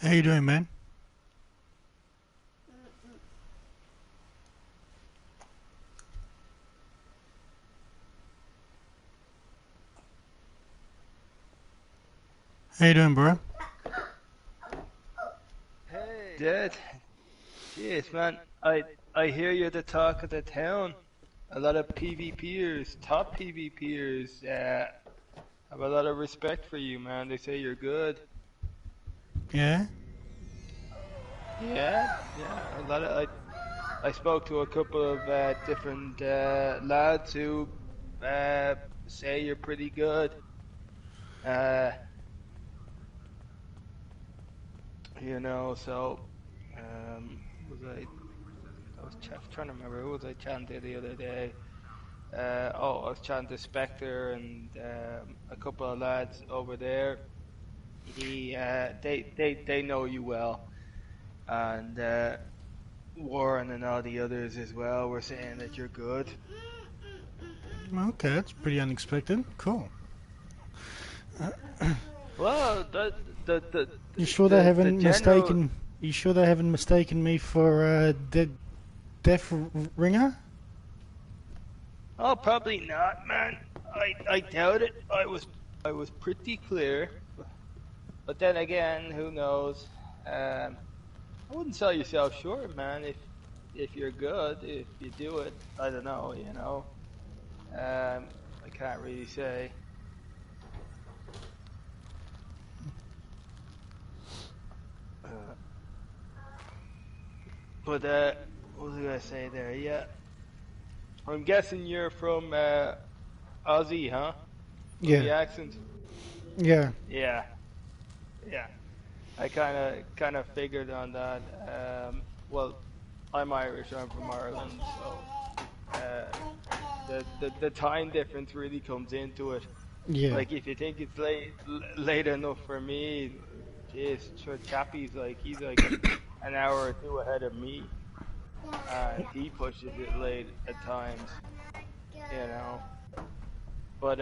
How you doing, man? How you doing, bro? Hey, Dad. Jeez, man. I hear you're the talk of the town. A lot of PvPers, top PvPers, have a lot of respect for you, man. They say you're good. Yeah? Yeah, yeah. I spoke to a couple of different lads who uh, say you're pretty good. Uh, so was I was trying to remember who was I chatting to the other day. I was chatting to Spectre and a couple of lads over there. They know you well, and Warren and all the others as well were saying that you're good. Okay, that's pretty unexpected. Cool. Well, You sure they the haven't general. mistaken? You sure they haven't mistaken me for Death Ringer? Oh, probably not, man. I doubt it. I was pretty clear, but then again, who knows? I wouldn't sell yourself short, man. If you're good, if you do it, I don't know, you know. I can't really say. Uh, but what was I gonna say there? Yeah, I'm guessing you're from Aussie, huh? From Yeah, the accent. yeah. Yeah, yeah. I kind of figured on that. Well, I'm Irish. I'm from Ireland, so uh, the time difference really comes into it. Yeah. Like if you think it's late enough for me, jeez, sure Chappie's like he's like an hour or two ahead of me, and he pushes it late at times, you know. But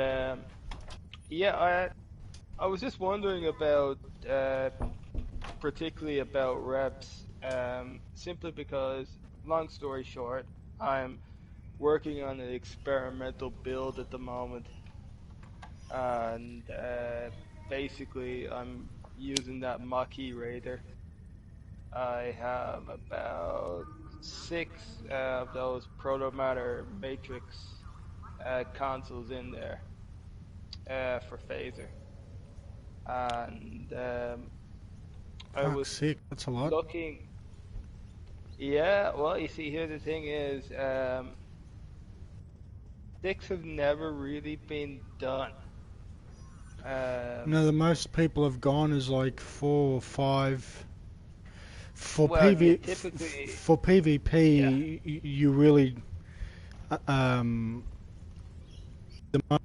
yeah, I was just wondering about particularly about reps, simply because, long story short, I'm working on an experimental build at the moment, and basically I'm using that Mach-E Raider. I have about six of those Proto Matter Matrix consoles in there for Phaser, and I Fuck, was sick. That's a lot. looking. Yeah, well, you see, here the thing is, six have never really been done. No, Um, the most people have gone is like 4 or 5. For well, you typically, for yeah, PvP, you really the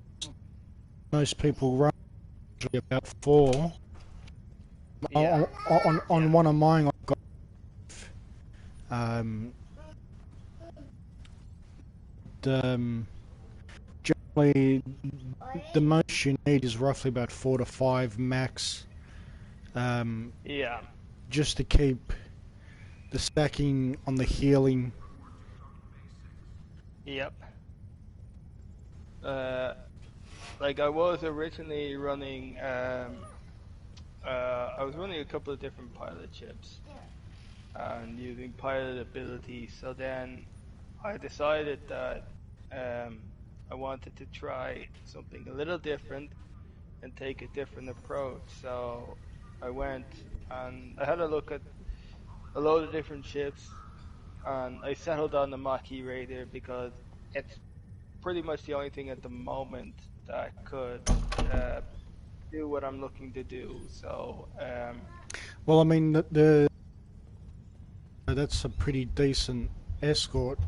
most people run usually about 4. yeah, On yeah, one of mine, I've got um, the, generally the most you need is roughly about 4 to 5 max, um, yeah, just to keep the stacking on the healing. yep. Uh, like I was originally running, I was running a couple of different pilot chips and using pilot ability. So then I decided that um, I wanted to try something a little different and take a different approach. So I went and I had a look at a load of different ships, and I settled on the Mach-E Raider because it's pretty much the only thing at the moment that could uh, do what I'm looking to do. So Well, I mean the that's a pretty decent escort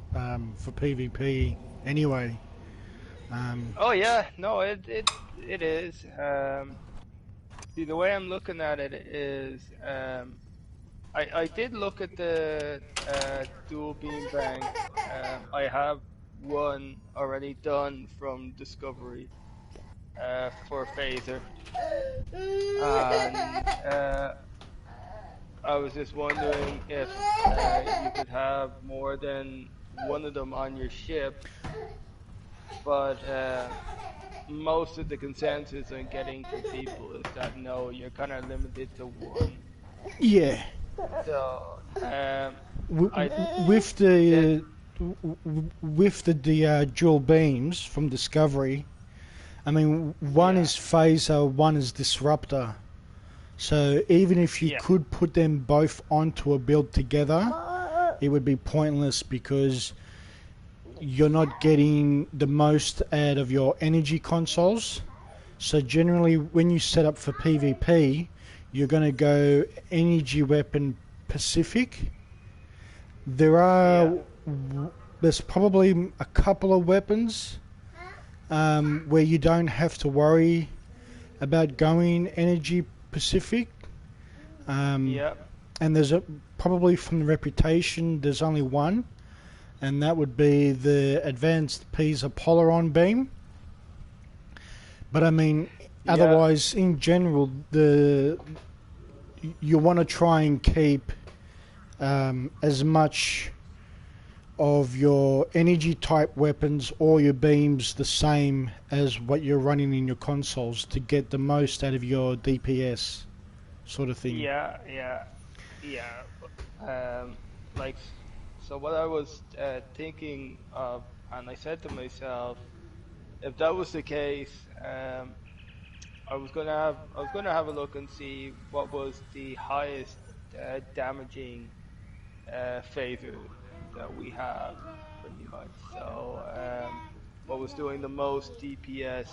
for PvP anyway. Um, oh yeah, no, it is. See, the way I'm looking at it is, I did look at the dual beam bang. I have one already done from Discovery for Phaser, and I was just wondering if you could have more than one of them on your ship, but most of the consensus I'm getting from people is that no, you're kind of limited to one. Yeah. So W- I with did, the dual beams from Discovery, I mean, one yeah, is phaser, one is disruptor. So even if you yeah, could put them both onto a build together, it would be pointless because you're not getting the most out of your energy consoles. So generally, when you set up for PvP, you're going to go energy weapon Pacific. There yeah, are there's probably a couple of weapons where you don't have to worry about going energy Pacific. Um, yeah, and probably from the reputation, there's only one, and that would be the advanced ps4 Polaron beam. But I mean, yeah, otherwise, in general, you want to try and keep as much of your energy type weapons or your beams the same as what you're running in your consoles to get the most out of your DPS sort of thing. yeah, yeah, yeah. Um, like, so what I was thinking of, and I said to myself, if that was the case, I was gonna have a look and see what was the highest damaging phaser that we have, pretty much. So, what was doing the most DPS?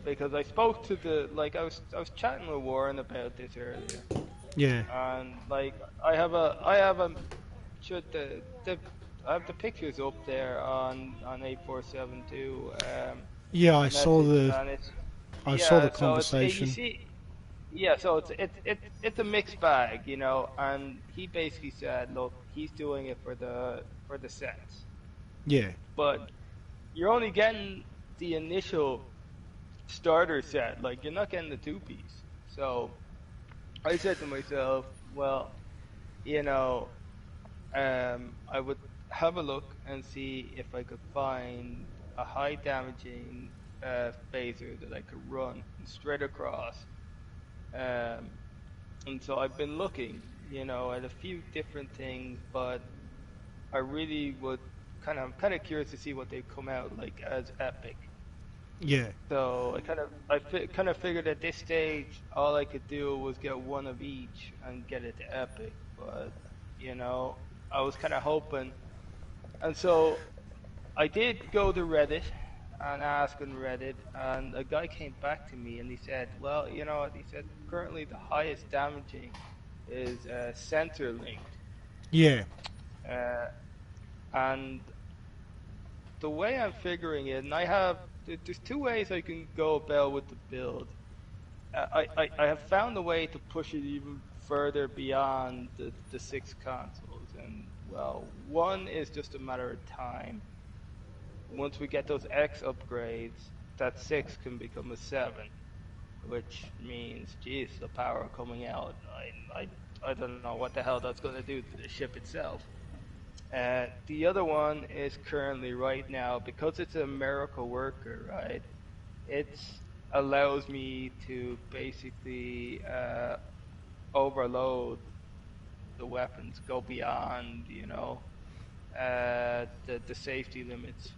Because I spoke to I was chatting with Warren about this earlier, Yeah. and like I have a should the I have the pictures up there on 847 Yeah, I the saw message, the and it's I saw the yeah. So you conversation. see, yeah. So it's a mixed bag, you know. And he basically said, look, he's doing it for the sets, Yeah. but you're only getting the initial starter set. Like you're not getting the two piece. So I said to myself, well, you know, I would have a look and see if I could find a high damaging phaser that I could run straight across. Um, and so I've been looking, you know, at a few different things, but I really would I'm kind of curious to see what they come out like as epic. Yeah. So kind of figured at this stage all I could do was get one of each and get it to epic, but you know, I was kind of hoping. And so I did go to Reddit and ask on Reddit, and a guy came back to me and he said, well, you know what? He said, currently the highest damaging is center linked. Yeah. Uh, and the way I'm figuring it, and there's two ways I can go about with the build. I have found a way to push it even further beyond the six consoles. And, well, one is just a matter of time. Once we get those X upgrades, that 6 can become a 7, which means, geez, the power coming out. I don't know what the hell that's going to do to the ship itself. The other one is currently right now, because it's a miracle worker, right? It allows me to basically overload the weapons, go beyond, you know, the safety limits.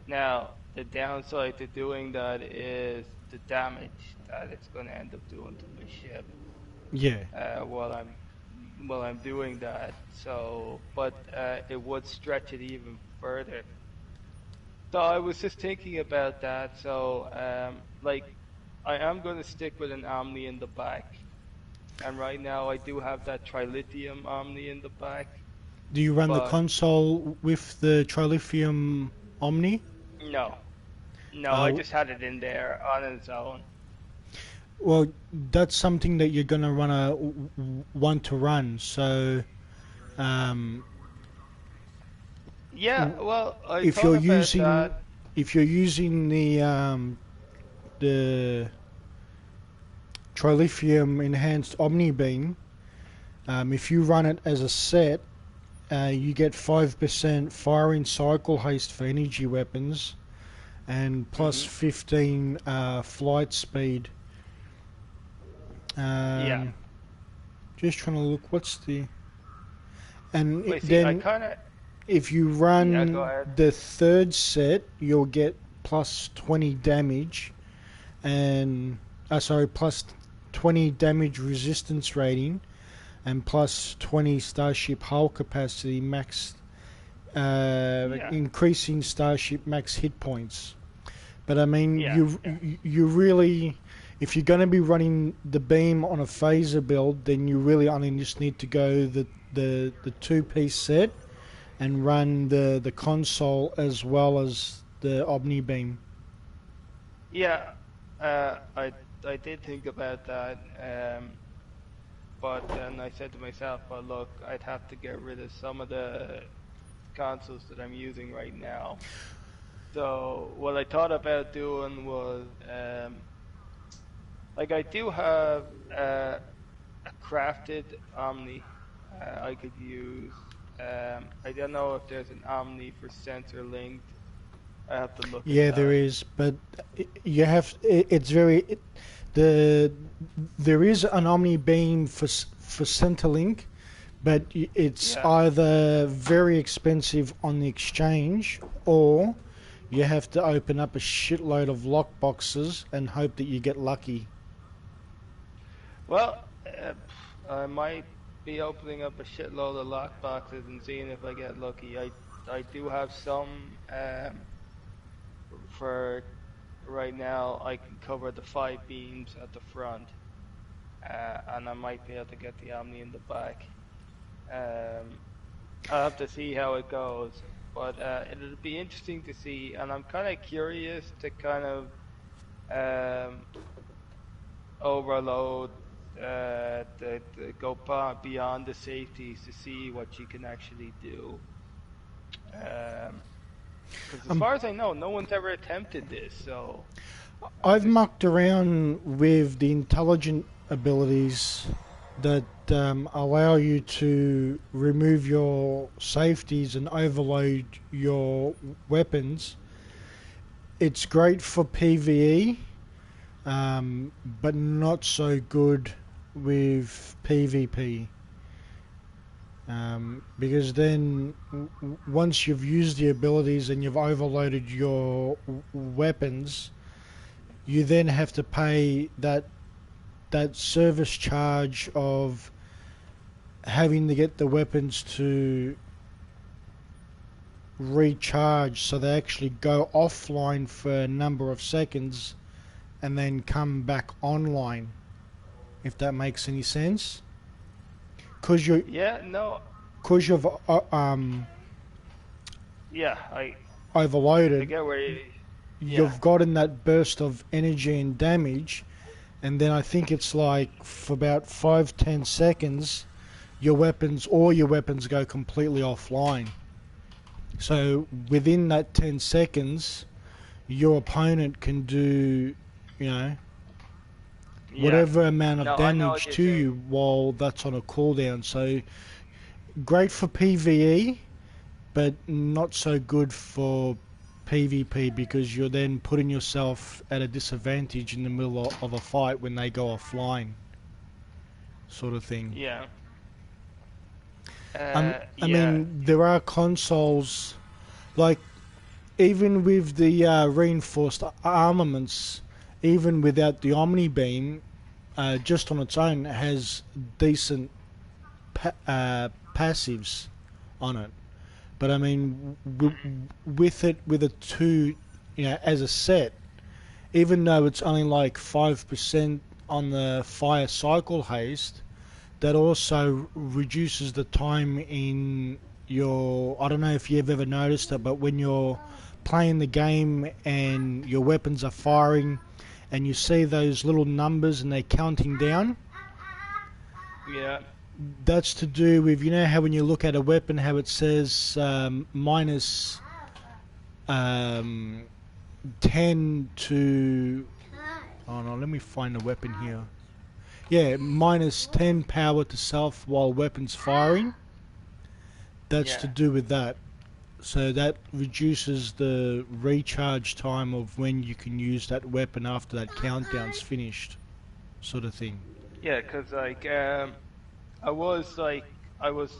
Now, the downside to doing that is the damage that it's going to end up doing to my ship Yeah. uh, while I'm while I'm doing that. So, but it would stretch it even further. So I was just thinking about that. So, like, I am going to stick with an Omni in the back, and right now I do have that Trilithium Omni in the back, Do you run the but console with the Trilithium Omni? no, no, I Uh, just had it in there on its own. well, that's something that you're gonna want to run. So, um, Yeah, well, I if thought you're about using that. if you're using the Trilithium Enhanced Omni Beam. If you run it as a set, you get 5% firing cycle haste for energy weapons, and plus Mhm. 15 flight speed. Yeah. Just trying to look. What's the and Wait, see, I then kind of. if you Yeah, go run ahead. the third set, you'll get plus 20 damage and sorry, plus 20 damage resistance rating and plus 20 starship hull capacity max, Yeah. increasing starship max hit points. But I mean, Yeah. Yeah. you really, if you're going to be running the beam on a phaser build, then you really only just need to go the two-piece set and run the console as well as the Omni beam. Yeah. I did think about that. But then I said to myself, well, look, I'd have to get rid of some of the consoles that I'm using right now. So what I thought about doing was, like I do have a crafted Omni I could use. I don't know if there's an Omni for sensor linked. I have to look at Yeah, there that. is, but you have it's very the there is an Omni beam for Centrelink, but it's Yeah. either very expensive on the exchange or you have to open up a shitload of lock boxes and hope that you get lucky. Well, I might be opening up a shitload of lock boxes and seeing if I get lucky. I do have some for right now. I can cover the 5 beams at the front, and I might be able to get the Omni in the back. Um, I'll have to see how it goes, but it'll be interesting to see, and I'm kind of curious to kind of um, overload the go beyond the safeties to see what you can actually do. Because as Um, far as I know, no one's ever attempted this. So I've this, mucked around with the intelligent abilities that allow you to remove your safeties and overload your weapons. It's great for PvE, but not so good with PvP. Because then, once you've used the abilities and you've overloaded your weapons, you then have to pay that service charge of having to get the weapons to recharge so they actually go offline for a number of seconds and then come back online, if that makes any sense. Because yeah, no, you've yeah, I overloaded, get where you, yeah, you've gotten that burst of energy and damage, and then I think it's like for about 5-10 seconds all your weapons go completely offline. So within that 10 seconds, your opponent can do, you know, yeah. whatever amount of No, I know what damage you're to saying. you while that's on a cooldown. So great for PvE, but not so good for PvP because you're then putting yourself at a disadvantage in the middle of a fight when they go offline, sort of thing. Yeah, I yeah, mean, there are consoles like even with the reinforced armaments, even without the Omni Beam, just on its own, it has decent passives on it. But I mean, with it, with a two, as a set, even though it's only like 5% on the fire cycle haste, that also reduces the time in your. I don't know if you've ever noticed it, but when you're playing the game and your weapons are firing and you see those little numbers and they're counting down, yeah, that's to do with, how when you look at a weapon, how it says minus um, 10 to. Oh no, let me find the weapon here. Yeah, -10 power to self while weapons firing. That's to Yeah. do with that. So that reduces the recharge time of when you can use that weapon after that countdown's finished, sort of thing. Yeah, 'cause like I was like I was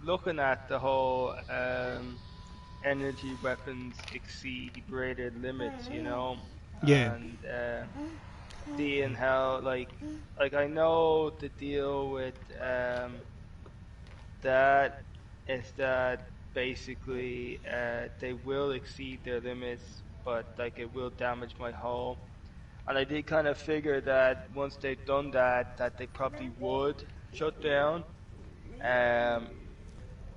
looking at the whole energy weapons exceed rated limits, Yeah, and seeing how like I know the deal with that is that basically they will exceed their limits, but like it will damage my hull. And I did kind of figure that once they've done that, that they probably would shut down. Um,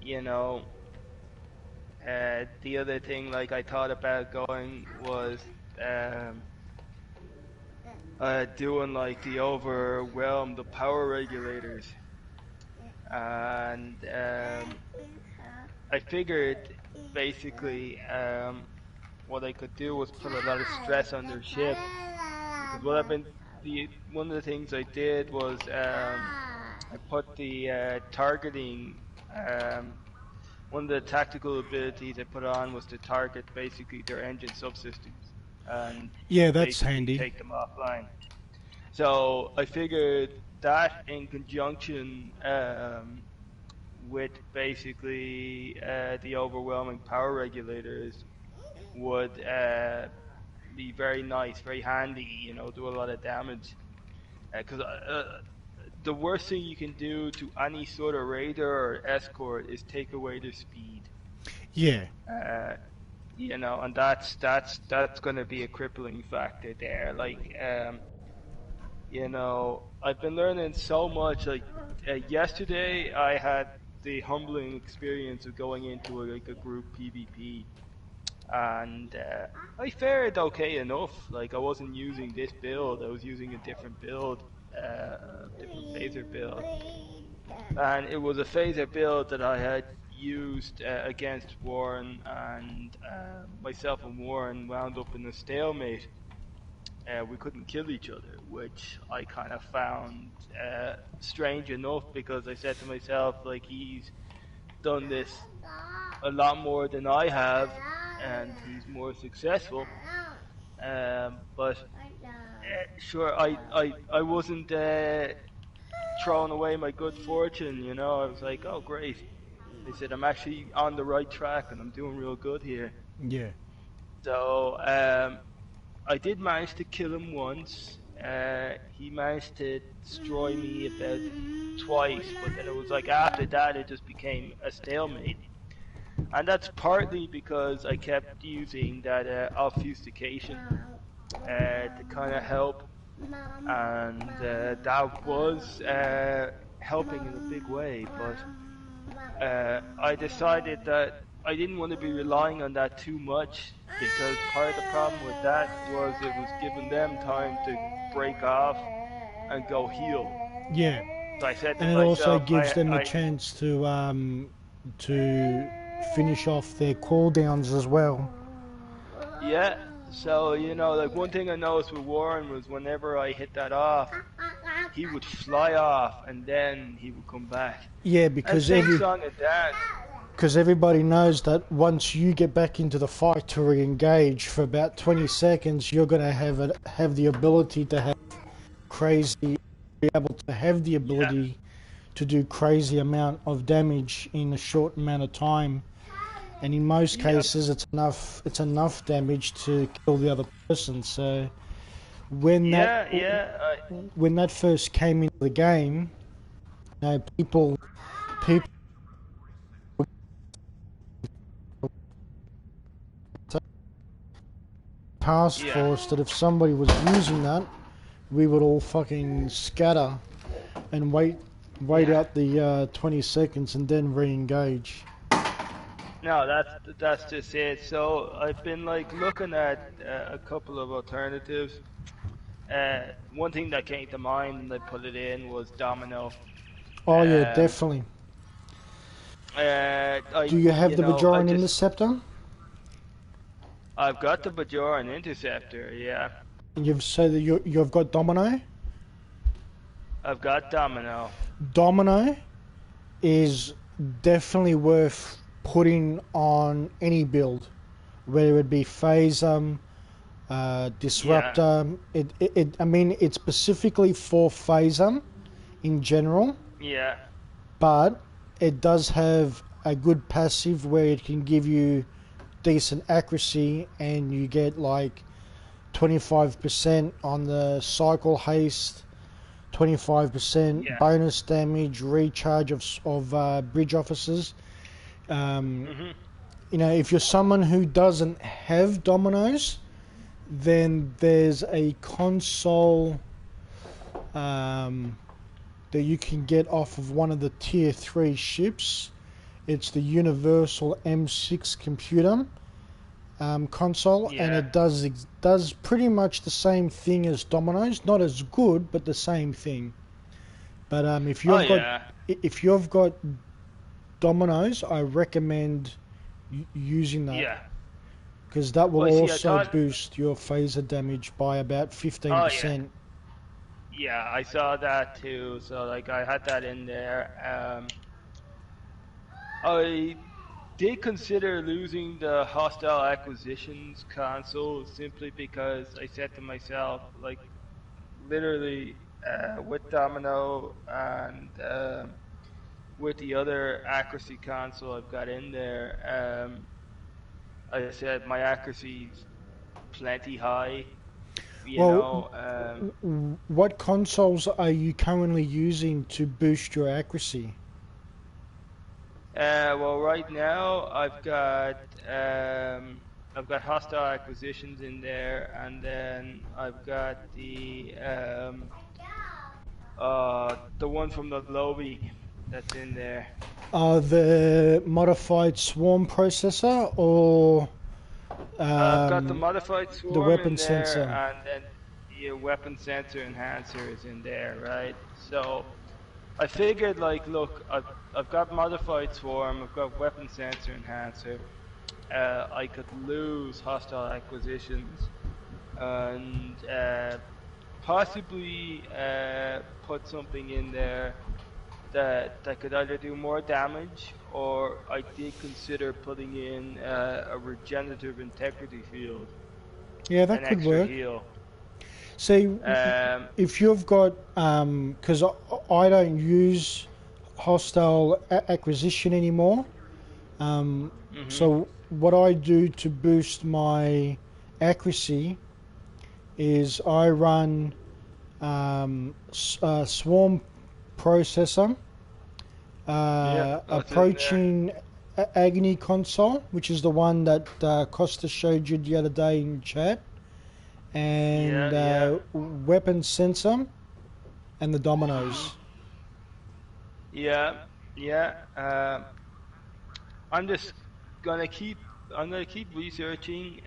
you know, the other thing like I thought about going was um, doing like the overwhelm the power regulators, and I figured basically what I could do was put a lot of stress on their ship because what I've been the one of the things I did was I put the targeting um, one of the tactical abilities I put on was to target basically their engine subsystems and yeah, that's basically handy. take them offline. So I figured that in conjunction with basically the overwhelming power regulators would be very nice, very handy, do a lot of damage. Because the worst thing you can do to any sort of raider or escort is take away their speed. Yeah, Uh, and that's going to be a crippling factor there. Like, I've been learning so much. Like, yesterday I had the humbling experience of going into a group PvP, and I fared okay enough. Like, I wasn't using this build; I was using a different build, different phaser build, and it was a phaser build that I had used against Warren, and myself and Warren wound up in a stalemate. We couldn't kill each other, which I kind of found strange enough because I said to myself, like, he's done this a lot more than I have, and he's more successful. But sure, I wasn't throwing away my good fortune. I was like, oh great. I said I'm actually on the right track and I'm doing real good here. yeah, So I did manage to kill him once. He managed to destroy me about twice, but then it was like after that it just became a stalemate. And that's partly because I kept using that obfuscation to kind of help, and that was helping in a big way. But I decided that I didn't want to be relying on that too much because part of the problem with that was it was giving them time to break off and go heal. yeah. So I said to And it also myself, gives them a chance to finish off their cooldowns as well. yeah. So like one thing I noticed with Warren was whenever I hit that off, he would fly off and then he would come back. Yeah, And sing song and dance. because everybody knows that once you get back into the fight to re-engage for about 20 seconds, you're going to have the ability to have crazy, be able to have the Yeah, ability to do crazy amount of damage in a short amount of time. And in most yep, cases, it's enough damage to kill the other person. So when that yeah, yeah. when that first came into the game, people task Yeah. force that if somebody was using that, we would all fucking scatter and wait Yeah. out the 20 seconds and then re-engage. No, that's just it. So I've been like looking at a couple of alternatives. One thing that came to mind and I put it in was Domino. Oh yeah, Um, definitely. I Do you have the I Bajoran just Interceptor? I've got the Bajoran Interceptor. Yeah. You've said that you've got Domino. I've got Domino. Domino is definitely worth putting on any build, whether it be Phaser, Yeah, Disruptor. I mean, it's specifically for Phaser in general, yeah, but it does have a good passive where it can give you decent accuracy, and you get like 25% on the cycle haste, 25% yeah. bonus damage, recharge of bridge officers. Um, Mhm. you know, if you're someone who doesn't have dominoes, then there's a console um, that you can get off of one of the tier 3 ships. It's the Universal M6 computer console, and Yeah. it does pretty much the same thing as dominoes. Not as good, but the same thing. But Oh yeah. if you've got dominoes, I recommend using that, Yeah. because that will Well, see, I also thought. boost your phaser damage by about Oh yeah. 15%. Yeah, I saw that too. So like, I had that in there. I did consider losing the hostile acquisitions console simply because I said to myself, like, literally, with Domino and with the other accuracy console I've got in there, I said my accuracy's plenty high. You Well, know, what consoles are you currently using to boost your accuracy? well, right now um, I've got hostile acquisitions in there, and then I've got the one from the lobby that's in there. The modified swarm processor or I've got the um, modified the swarm weapon in there, sensor? and then the weapon sensor enhancer is in there, right? So I figured, like, look, I've got modified swarm, I've got weapon sensor enhancer. I could lose hostile acquisitions and possibly put something in there that could either do more damage, or I did consider putting in a regenerative integrity field, Yeah, that an could extra work. heal. See, Um, if you've got, because I don't use hostile acquisition anymore. mhm. So what I do to boost my accuracy is I run swarm processor, Yeah, that's in there. approaching agony console, which is the one that Costa showed you the other day in chat, and Yeah, yeah. weapon sensor and the Mhm. dominoes. Yeah, yeah. I'm just gonna keep. I'm gonna keep researching.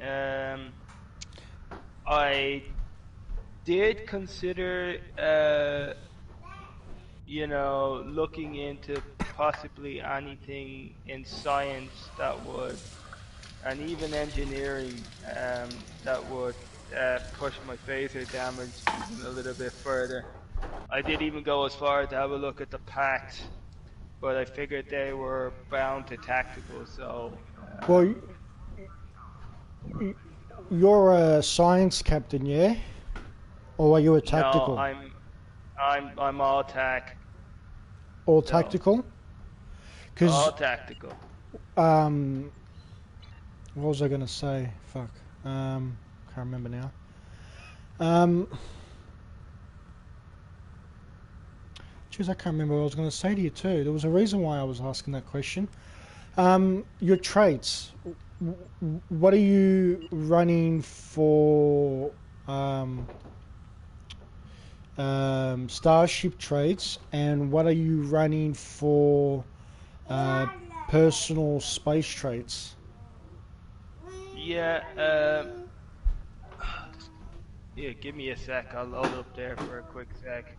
I did consider, looking into possibly anything in science that would, and even engineering, that would push my phaser damage even a little bit further. I did even go as far to have a look at the packs, but I figured they were bound to tactical, so Well, you're a science captain, yeah? Or are you a no, tactical? I'm all tac, Or so tactical? Because all tactical. um, what was I gonna say? Fuck. Can't remember now. Um, Geez, I can't remember what I was gonna say to you too. There was a reason why I was asking that question. Your traits. What are you running for? Um, Starship traits, and what are you running for uh, personal space traits? Yeah, yeah. Give me a sec. I'll load up there for a quick sec,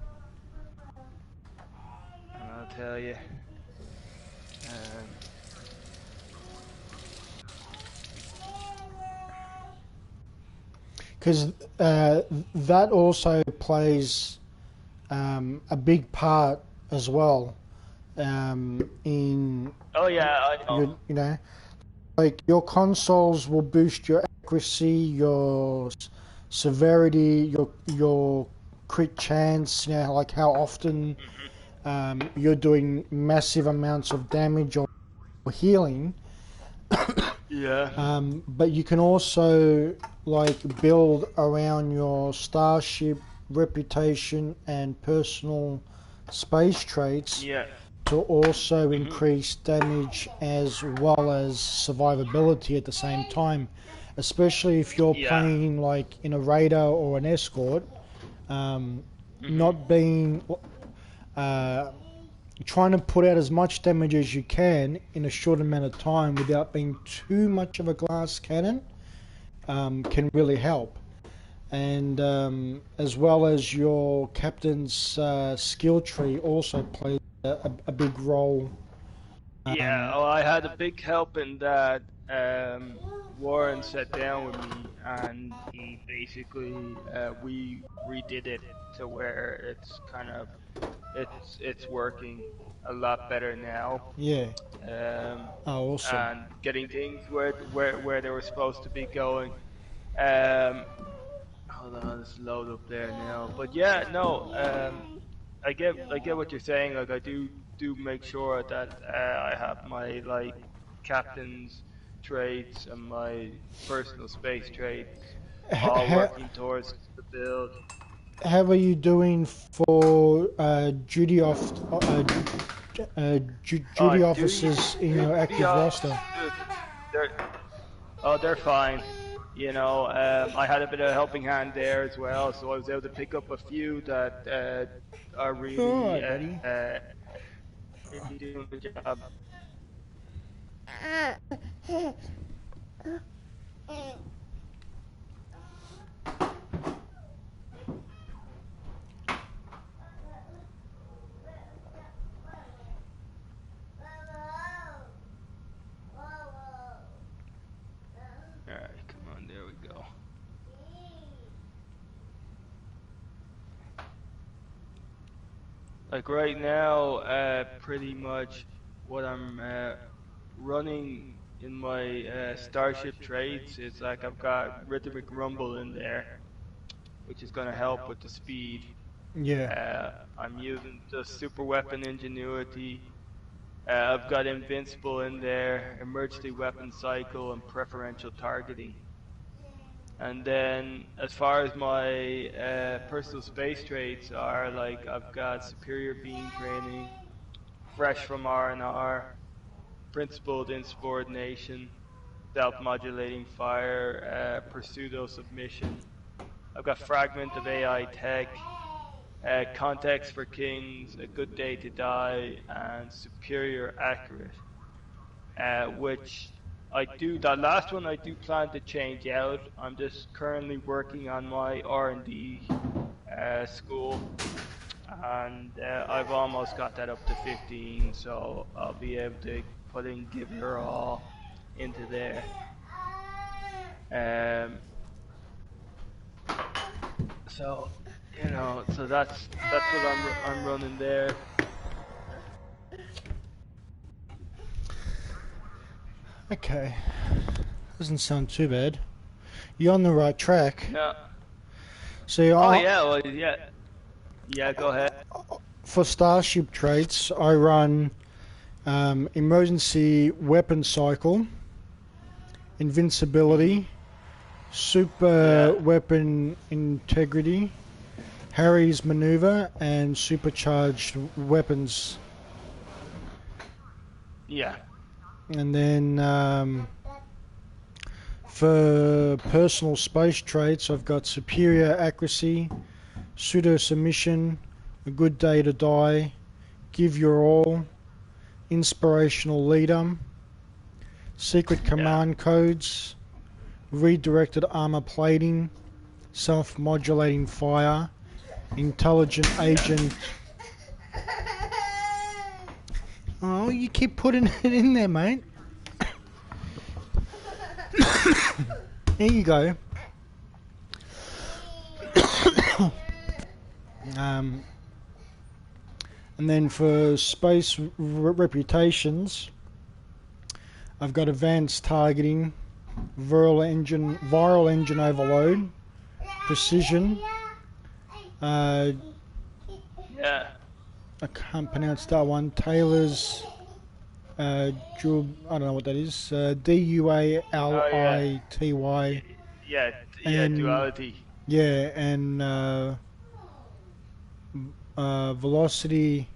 and I'll tell you. Um, Because that also plays. a big part as well in Oh yeah, I know. your, like your consoles will boost your accuracy, your severity, your crit chance. Like how often you're doing massive amounts of damage or healing. Yeah. But you can also like build around your starship reputation and personal space traits Yeah. to also Mhm. increase damage as well as survivability at the same time, especially if you're Yeah. playing like in a radar or an escort. Mhm. Not being uh, trying to put out as much damage as you can in a short amount of time without being too much of a glass cannon can really help. And as well as your captain's skill tree also plays a big role. Yeah. Um, Oh, I had a big help in that. Warren sat down with me and he basically we redid it to where it's kind of it's working a lot better now. yeah. Um, Oh, awesome. and getting things where they were supposed to be going. Um, hold on, it's load up there now. But yeah, no, I get what you're saying. Like I do make sure that I have my like captain's traits and my personal space traits all How, working towards the build. how are you doing for Oh, duty duty officers in your duty active roster? officers, they're they're fine. I had a bit of a helping hand there as well, so I was able to pick up a few that are All really right, buddy. really doing the job. All right, come on, there we go. Like right now, pretty much what I'm running in my Starship traits is like I've got Rhythmic Rumble in there, which is going to help with the speed. Yeah. I'm using the Super Weapon Ingenuity. I've got Invincible in there, Emergency Weapon Cycle, and Preferential Targeting. And then, as far as my personal space traits are, like I've got Superior Beam Training, Fresh from R&R, Principled Insubordination, Self-Modulating Fire, Pursudo Submission. I've got Fragment of AI Tech, Context for Kings, A Good Day to Die, and Superior Accurate. Which that last one I do plan to change out. I'm just currently working on my R&D school, and I've almost got that up to 15, so I'll be able to put in Give Your All into there. Um, so so that's what I'm running there. Okay. Doesn't sound too bad. You're on the right track. No. See, Oh yeah, well yeah. Yeah, go ahead. for Starship traits, I run emergency weapon cycle, Mhm. invincibility, super Yeah. weapon integrity, Harry's maneuver, and supercharged weapons. Yeah. And then for personal space traits, I've got superior accuracy, pseudo submission, a good day to die, give your all, inspirational leader, secret Yeah. command codes, redirected armor plating, self-modulating fire, intelligent Yeah. agent. Oh, you keep putting it in there, mate. There you go. um, And then for space reputations, I've got advanced targeting, viral engine overload, precision. Uh, Yeah. I can't pronounce that one. Taylor's. I don't know what that is. Oh yeah. DUALITY. Yeah. Yeah. And Duality. yeah, and velocity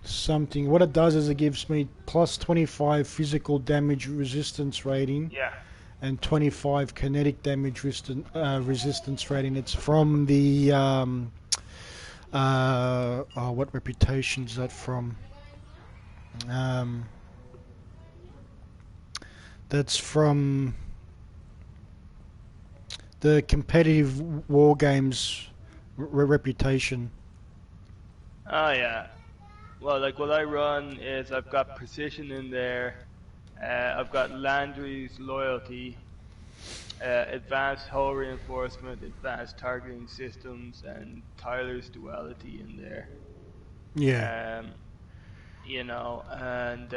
something. What it does is it gives me plus 25 physical damage resistance rating Yeah. and 25 kinetic damage resistance rating. It's from the what reputation is that from? Um, that's from the competitive war games reputation. Oh yeah. Well, like what I run is I've got precision in there. I've got Landry's loyalty, advanced hull reinforcement, advanced targeting systems, and Tyler's duality in there. Yeah. Um, and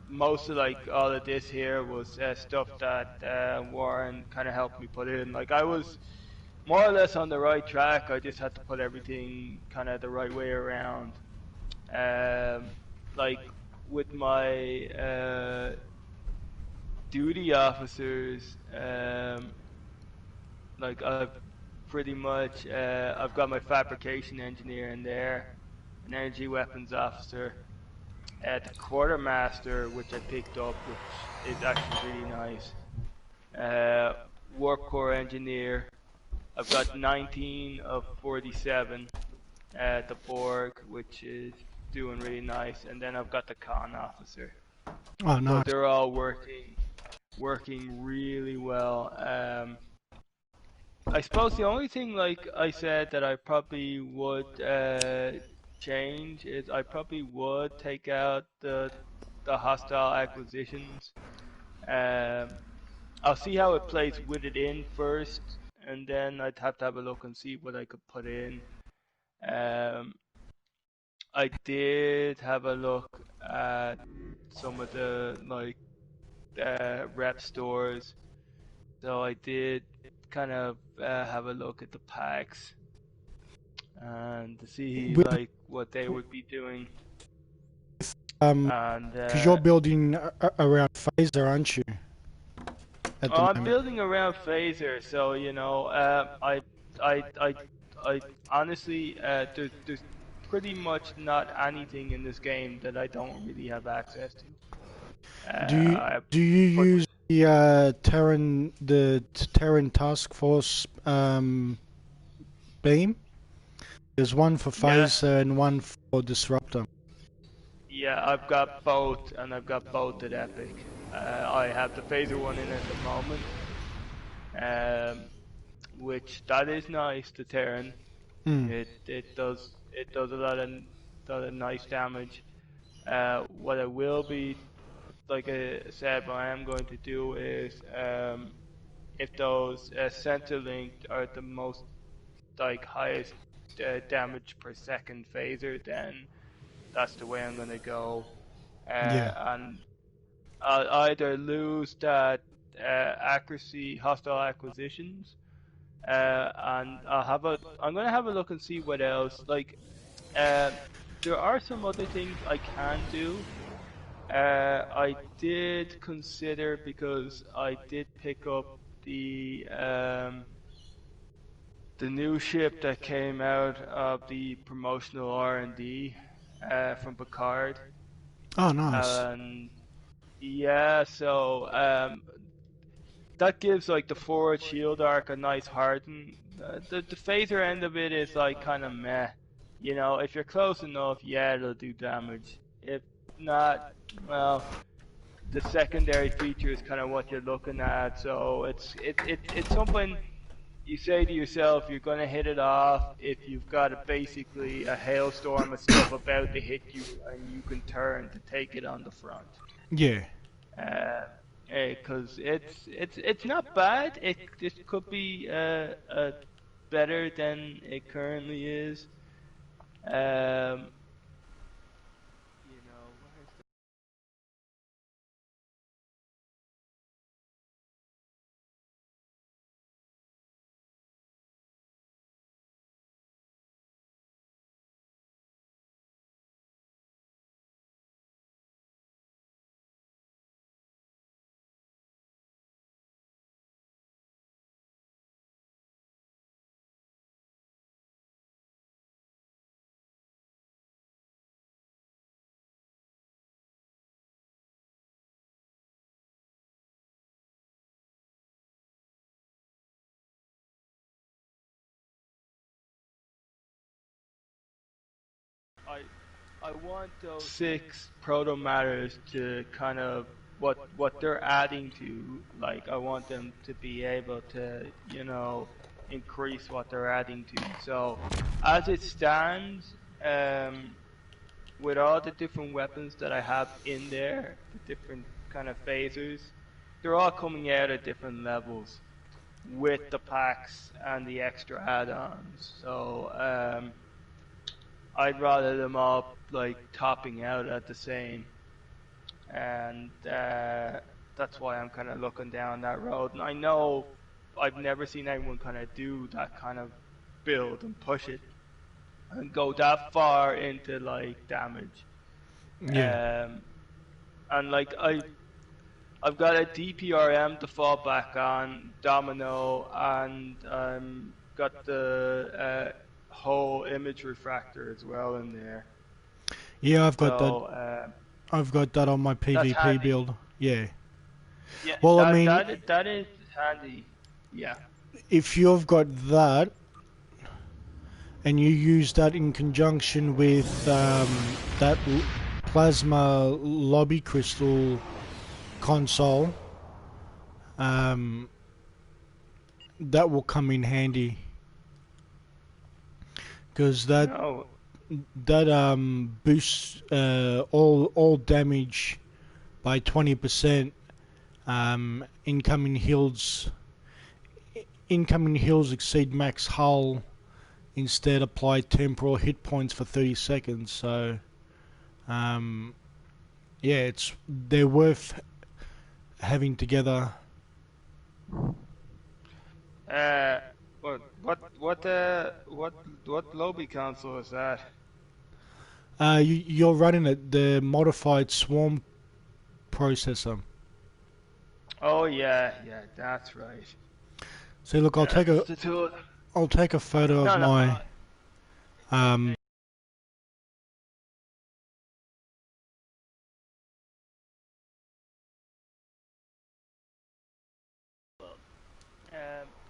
most of like all of this here was stuff that Warren kind of helped me put in. Like I was more or less on the right track. I just had to put everything kind of the right way around. Um, like with my duty officers, like I've pretty much I've got my fabrication engineer in there, an energy weapons officer, the quartermaster, which I picked up, which is actually really nice. Uh, Warp core engineer. I've got 19 of 47 at the Borg, which is doing really nice, and then I've got the con officer. Oh, So nice. they're all working really well. I suppose the only thing, like I said, that I probably would change is I probably would take out the hostile acquisitions. Um, I'll see how it plays with it in first, and then I'd have to have a look and see what I could put in. Um, I did have a look at some of the like rep stores, so I did kind of have a look at the packs and to see With like what they would be doing. um, And because you're building around phaser, aren't you? At the I'm moment. building around phaser, so I, I, I honestly, there's pretty much not anything in this game that I don't really have access to. Do you I do you put use the Terran Task Force beam? There's one for Yeah, phaser and one for disruptor. yeah, I've got both, and I've got both at Epic. I have the phaser one in at the moment, um, which that is nice. The Terran, Mm. it does a lot of nice damage. What I will be, like I said, what I am going to do is, if those center linked are the most like highest damage per second phaser, then that's the way I'm gonna go. Yeah. And I'll either lose that accuracy, hostile acquisitions, and I'm gonna have a look and see what else. Like, uh, there are some other things I can do. I did consider, because I did pick up the um, the new ship that came out of the promotional R&D from Picard, Oh, nice. and yeah, so that gives like the forward shield arc a nice harden. The phaser end of it is like kind of meh. You know, if you're close enough, yeah, it'll do damage. If not, well, the secondary feature is kind of what you're looking at. So it's something you say to yourself, you're gonna hit it off if you've got basically a hailstorm of stuff about to hit you, and you can turn to take it on the front. Yeah. Uh, because it's not bad. It could be better than it currently is. Um, you know, where's the I I want those six proto matters to kind of what they're adding to, like I want them to be able to, increase what they're adding to. So as it stands, with all the different weapons that I have in there, the different kind of phasers, they're all coming out at different levels with the packs and the extra add-ons. So I'd rather them all like topping out at the same, and that's why I'm kind of looking down that road. And I know I've never seen anyone kind of do that kind of build and push it and go that far into like damage. Yeah. Um, and like I've got a DPRM to fall back on, Domino, and got the whole image refractor as well in there. Yeah, I've got that. So I've got that on my that's PvP handy. build. Yeah. Yeah, Well, I that mean, that is handy. Yeah. if you've got that and you use that in conjunction with that plasma lobby crystal console, um, that will come in handy because No. that boosts all damage by 20%. Incoming heals exceed max hull. Instead, apply temporal hit points for 30 seconds. So, um, yeah, they're worth having together. Uh, what lobby console is that? You're running the modified swarm processor. Oh yeah, yeah, that's right. So look, That's the tool. I'll take a photo of No, no. my um.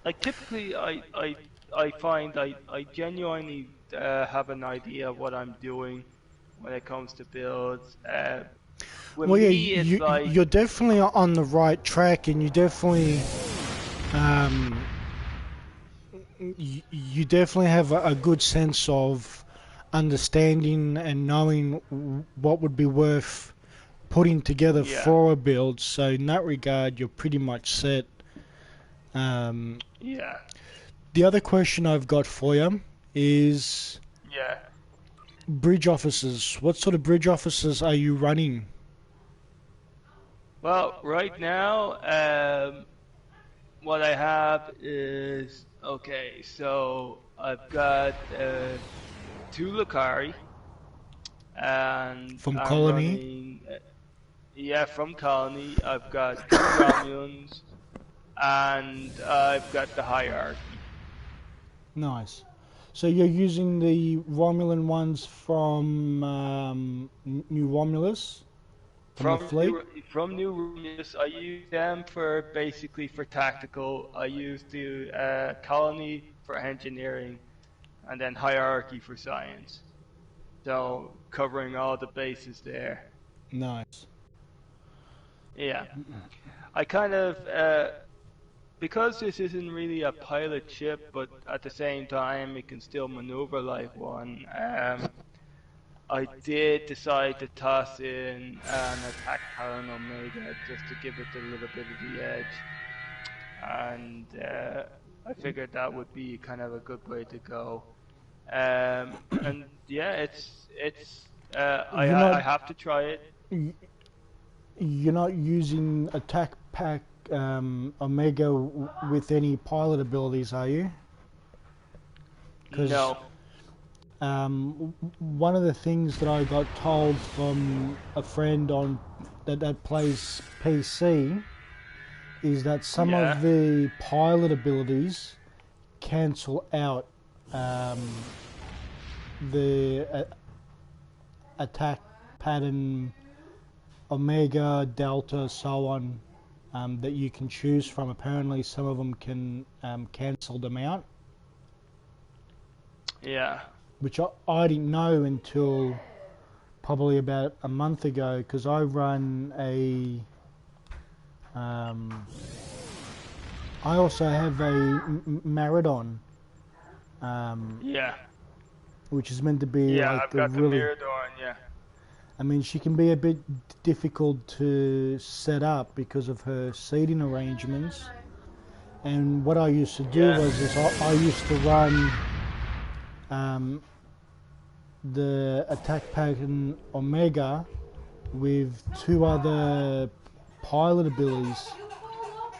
Like typically, I find I genuinely have an idea of what I'm doing when it comes to builds. With Well, yeah, me, it's like you're definitely on the right track, and you definitely um. You definitely have a good sense of understanding and knowing what would be worth putting together yeah, for a build. So in that regard, you're pretty much set. Um, yeah, the other question I've got for you is yeah. bridge officers. What sort of bridge officers are you running? Well, right now, what I have is okay. So I've got two Lucari, and From I'm Colony? running. Yeah, from Colony. I've got two Romulans, and I've got the Hierarchy. Nice. So you're using the Romulan ones from New Romulus, from the fleet? From New Romulus, I use them for basically for tactical. I use the Colony for engineering, and then Hierarchy for science. So covering all the bases there. Nice. Yeah, I kind of because this isn't really a pilot ship, but at the same time it can still maneuver like one. I did decide to toss in an attack Talon Omega just to give it a little bit of the edge, and I figured that would be kind of a good way to go. And yeah, it's You're I not have to try it. you're not using attack pack Omega with any pilot abilities, are you? Because No. one of the things that I got told from a friend on that plays PC is that some Yeah. of the pilot abilities cancel out the attack pattern Omega, Delta, so on, that you can choose from. Apparently, some of them can cancel them out, Yeah. which I didn't know until probably about a month ago, because I run a. I also have a Maradon, Yeah. which is meant to be Yeah, like I've the got the really. Mirador, yeah. I mean, she can be a bit difficult to set up because of her seating arrangements. And what I used to do Yeah. was I used to run the attack pattern Omega with two other pilot abilities,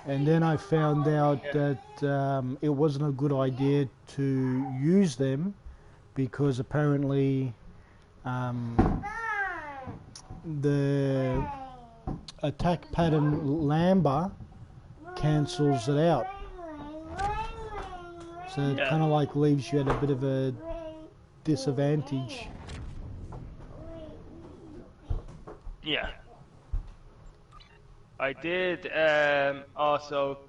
and then I found out Yeah. that it wasn't a good idea to use them because apparently the attack pattern Lamba cancels it out. So it Yeah. kind of like leaves you at a bit of a disadvantage. Yeah. I did also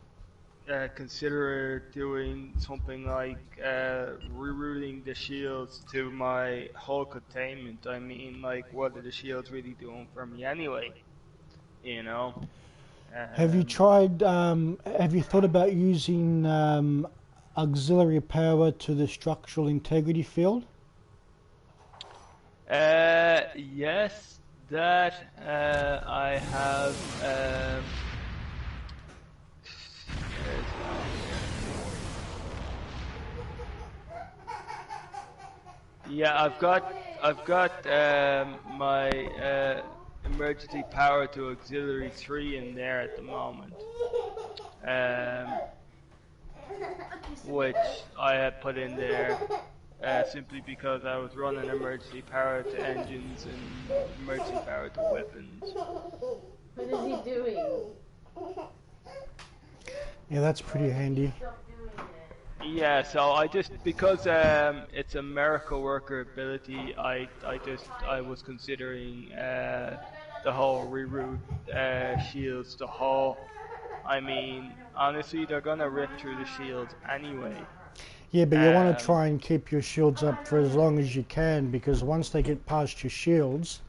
consider doing something like rerouting the shields to my hull containment. I mean, like, what are the shields really doing for me anyway? You know? Have you Um, tried? Have you thought about using auxiliary power to the structural integrity field? yes, that I have. Where is it on here? Yeah, I've got my emergency power to auxiliary 3 in there at the moment, um, which I had put in there simply because I was running emergency power to engines and emergency power to weapons. What is he doing? Yeah, that's pretty handy. Stop doing it. Yeah, so I just because it's a miracle worker ability, I was considering the whole reroute shields to hull. I mean, honestly, they're gonna rip through the shields anyway. Yeah, but you want to Um, try and keep your shields up for as long as you can because once they get past your shields,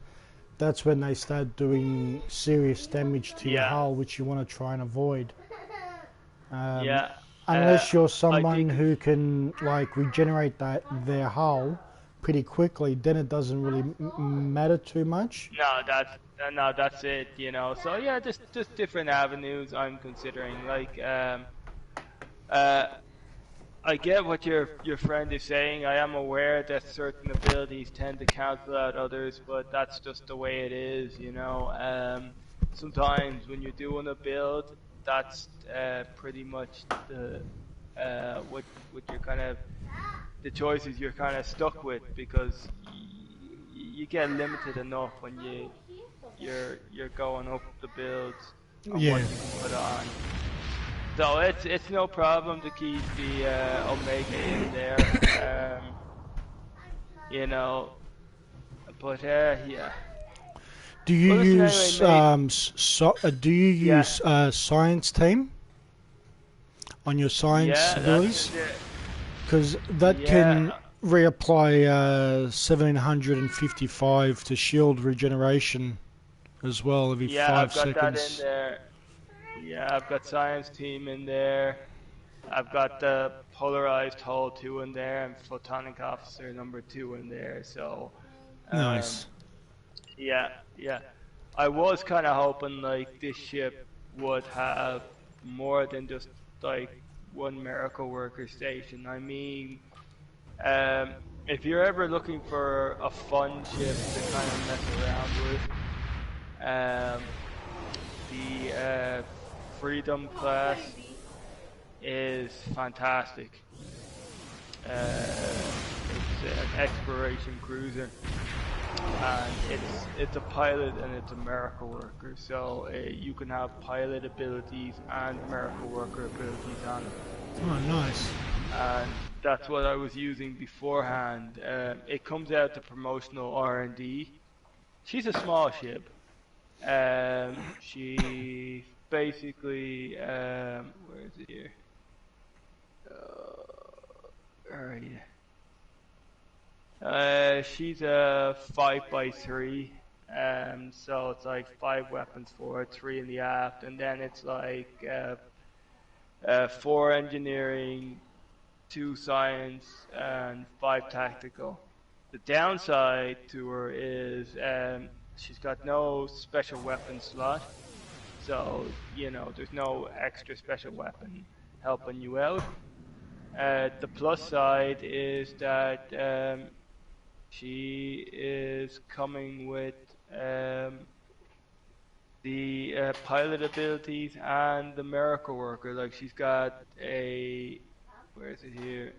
that's when they start doing serious damage to your yeah, hull, which you want to try and avoid. Um, yeah. unless you're I someone did. who can like regenerate their hull pretty quickly, then it doesn't really matter too much. No, that's it. You know. So yeah, just different avenues I'm considering. Like uh, I get what your friend is saying. I am aware that certain abilities tend to cancel out others, but that's just the way it is, you know. Sometimes when you're doing a build, that's pretty much the what you're kind of the choices you're kind of stuck with because you get limited enough when you're going up the builds on Yeah. what you can put on. So it's no problem to keep the Omega in there, you know. But yeah. Do you Well, listen anyway, use mate. Yeah, science team on your science yeah, that's abilities? it. Because that Yeah, can reapply 1755 to shield regeneration as well every yeah, five I've got that in seconds. there. Yeah, I've got science team in there. I've got the polarized hull 2 in there and photonic officer number 2 in there. So, um, Nice. yeah, yeah. I was kind of hoping like this ship would have more than just like one miracle worker station. I mean, If you're ever looking for a fun ship to kind of mess around with, the Freedom class is fantastic. It's an exploration cruiser, and it's a pilot and it's a miracle worker. So you can have pilot abilities and miracle worker abilities on it. Oh, nice. And that's what I was using beforehand. It comes out to promotional R&D. She's a small ship. She basically, where is it here? Where are you? She's a 5x3. So it's like 5 weapons forward, 3 in the aft, and then it's like 4 engineering, 2 science, and 5 tactical. The downside to her is she's got no special weapon slot, so there's no extra special weapon helping you out. The plus side is that she is coming with the pilot abilities and the miracle worker. Like she's got a, where is it here?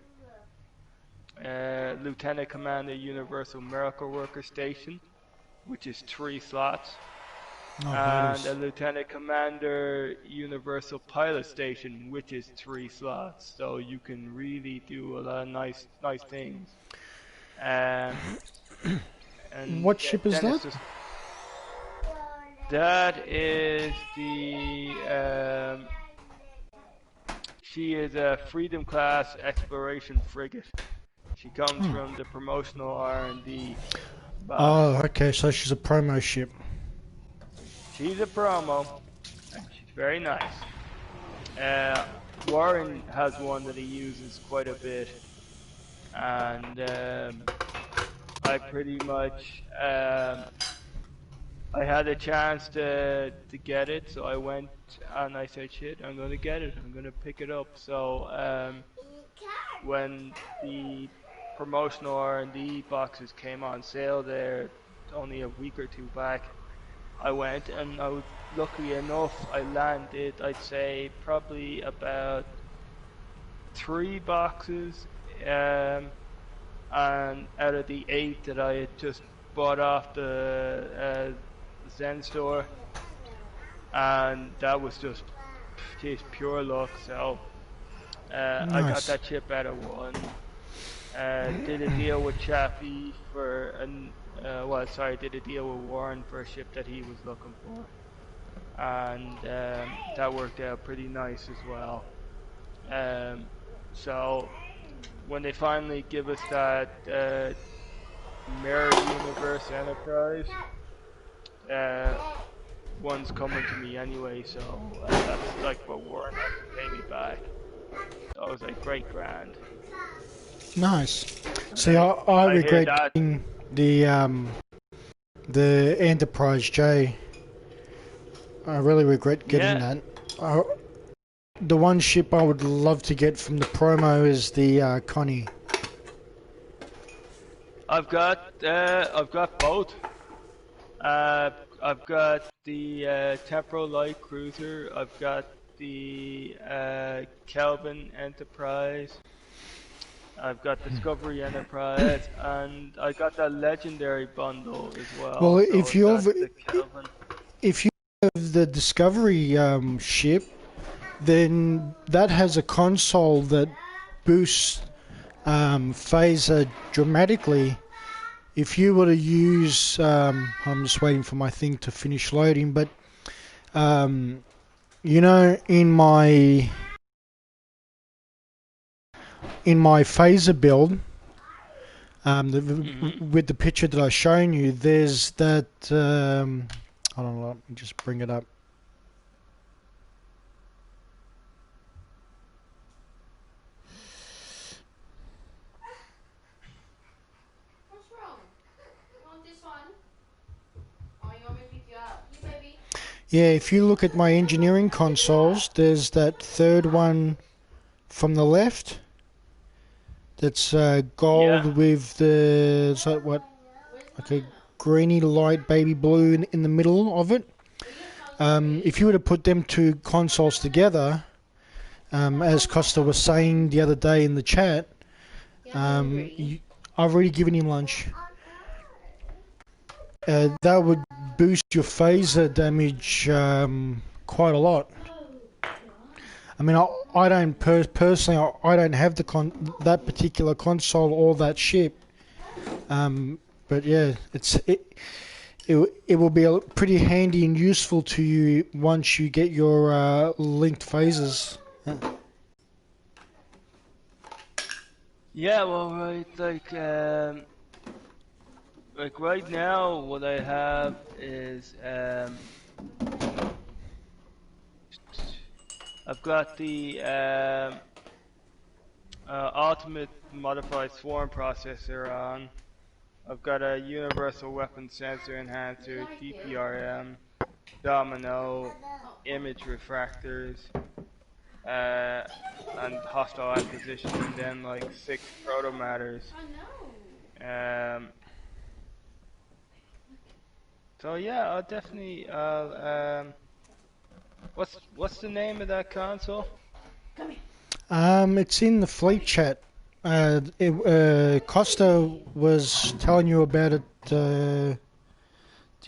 Lieutenant Commander Universal Miracle Worker Station, which is 3 slots, and a Lieutenant Commander Universal Pilot Station, which is 3 slots. So you can really do a lot of nice things. And what ship is that? That is the. She is a Freedom class exploration frigate. She comes from the promotional R&D. Oh, okay, so she's a promo ship. She's a promo, and she's very nice. Warren has one that he uses quite a bit, and I pretty much I had a chance to get it, so I went and I said, shit, I'm gonna get it, I'm gonna pick it up. So when the promotional R&D boxes came on sale there only a week or 2 back, I went, and I was lucky enough, I landed, I'd say probably about 3 boxes, and out of the 8 that I had just bought off the Zen store, and that was just pure luck. So Nice. I got that chip out of 1. Did a deal with Chaffee for did a deal with Warren for a ship that he was looking for, and that worked out pretty nice as well. So when they finally give us that Mirror Universe Enterprise, one's coming to me anyway, so that's like what Warren has to pay me back. So I was like, great, grand. Nice. See, I regret getting the Enterprise J. I really regret getting that. The one ship I would love to get from the promo is the Connie. I've got both. I've got the Temporal Light Cruiser. I've got the Kelvin Enterprise. I've got Discovery Enterprise, and I got that Legendary bundle as well. Well, so if you have the Discovery ship, then that has a console that boosts phaser dramatically. If you were to use, I'm just waiting for my thing to finish loading, but in my phaser build, with the picture that I've shown you, there's that. Hold on, let me just bring it up. What's wrong? You want this one? Oh, you want me to pick you up? You baby. Yeah, if you look at my engineering consoles, there's that third one from the left. That's Yeah. gold with the is that what like a greeny light baby blue in the middle of it. If you were to put them two consoles together, as Costa was saying the other day in the chat, you, I've already given him lunch. That would boost your phaser damage quite a lot. I mean, I don't personally. I don't have that particular console or that ship. But yeah, it will be pretty handy and useful to you once you get your linked phasers. Yeah, well, right, like right now, what I have is I've got the ultimate modified swarm processor on. I've got a universal weapon sensor enhancer, DPRM, domino, image refractors, and hostile acquisition, and then like 6 proto matters. Um, so yeah, I'll definitely. What's the name of that console? It's in the fleet chat. Costa was telling you about it the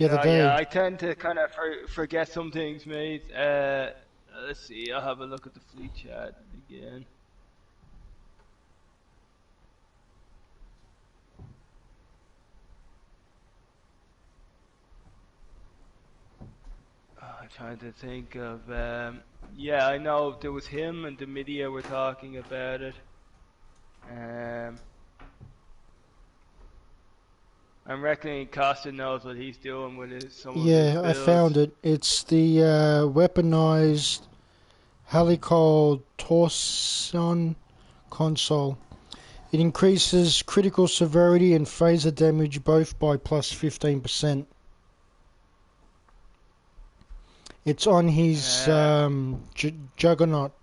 other Yeah, day. I tend to kind of forget some things, mate. Let's see, I'll have a look at the fleet chat again. I'm trying to think of. Yeah, I know there was him and the media were talking about it. I'm reckoning Costa knows what he's doing with some of his Yeah, I found builds. it. It's the weaponized helical torsion console. It increases critical severity and phaser damage both by plus 15%. It's on his Uh, Juggernaut.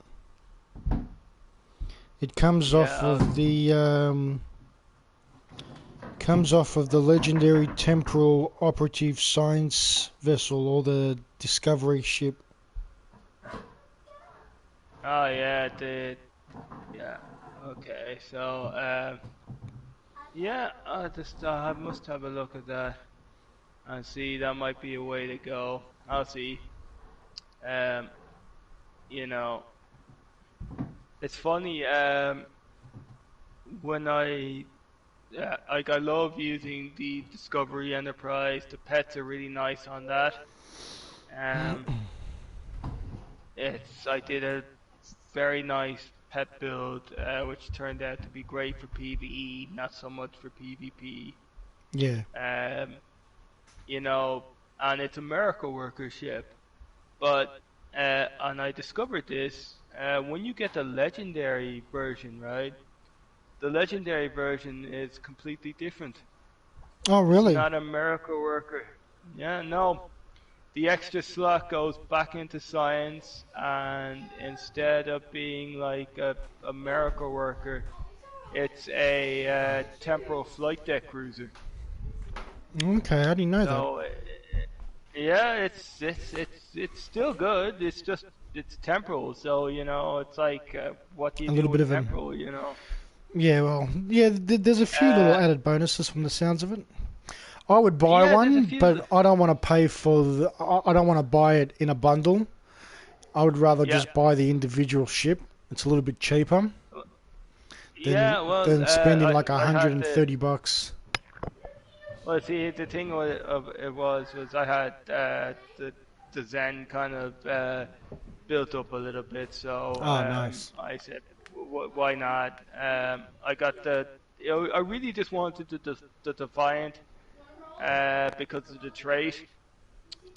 It yeah, comes off of the legendary temporal operative science vessel or the Discovery ship. oh yeah, yeah. Okay, so yeah, I must have a look at that and see. That might be a way to go. I'll see. Um, you know, it's funny. When like I love using the Discovery Enterprise. The pets are really nice on that. Um, I did a very nice pet build, which turned out to be great for PvE, not so much for PvP. Yeah. Um, you know, and it's a miracle worker ship. But and I discovered this when you get the legendary version, right? The legendary version is completely different. Oh, It's really? not a miracle worker. Yeah, no. The extra slot goes back into science, and instead of being like a miracle worker, it's a temporal flight deck cruiser. Okay, I didn't know that. So yeah, it's still good. It's just it's temporal. So it's like what do you A do little bit with of an. temporal? Yeah, well, yeah, there's a few little Uh, added bonuses from the sounds of it. I would buy yeah, there's a one, few. but I don't want to pay for I don't want to buy it in a bundle. I would rather Yeah, just buy the individual ship. It's a little bit cheaper yeah. Well, than spending like I had the. $130. Well, see, the thing of it was I had the Zen kind of built up a little bit, so Oh, nice. I said, why not? I got I really just wanted the Defiant because of the trait,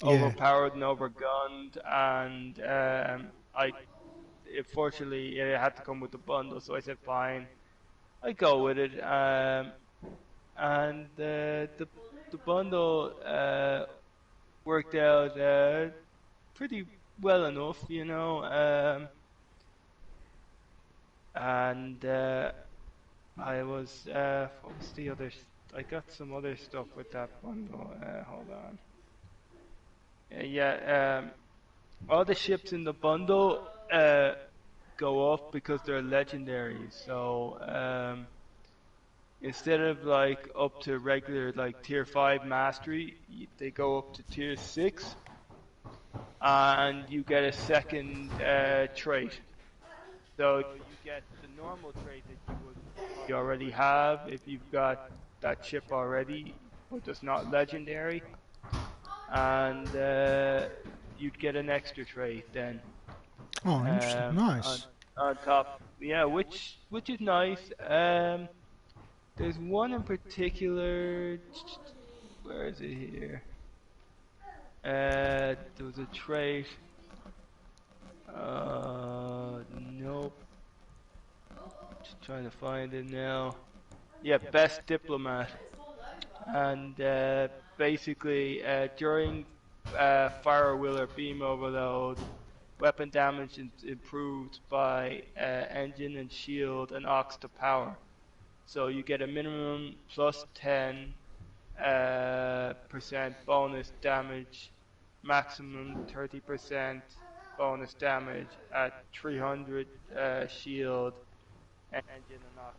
Yeah. overpowered and overgunned, and I unfortunately it had to come with the bundle, so I said fine, I go with it. And the bundle worked out pretty well enough. And I was what was the other? I got some other stuff with that bundle. Hold on. Yeah, all the ships in the bundle go up because they're legendary. So instead of like up to regular like tier 5 mastery, they go up to tier 6, and you get a second trait. So you get the normal trait that you would probably already have if you've got that chip already, but it's not legendary, and you'd get an extra trait then Oh, interesting. on Nice. top. Yeah, which is nice. There's one in particular. Where is it here? There was a trait. Nope. Just trying to find it now. Yeah, best diplomat. And basically, during fire wheel or beam overload, weapon damage is improved by engine and shield and ox to power. So you get a minimum plus 10 percent bonus damage, maximum 30% bonus damage at 300 shield, engine and ox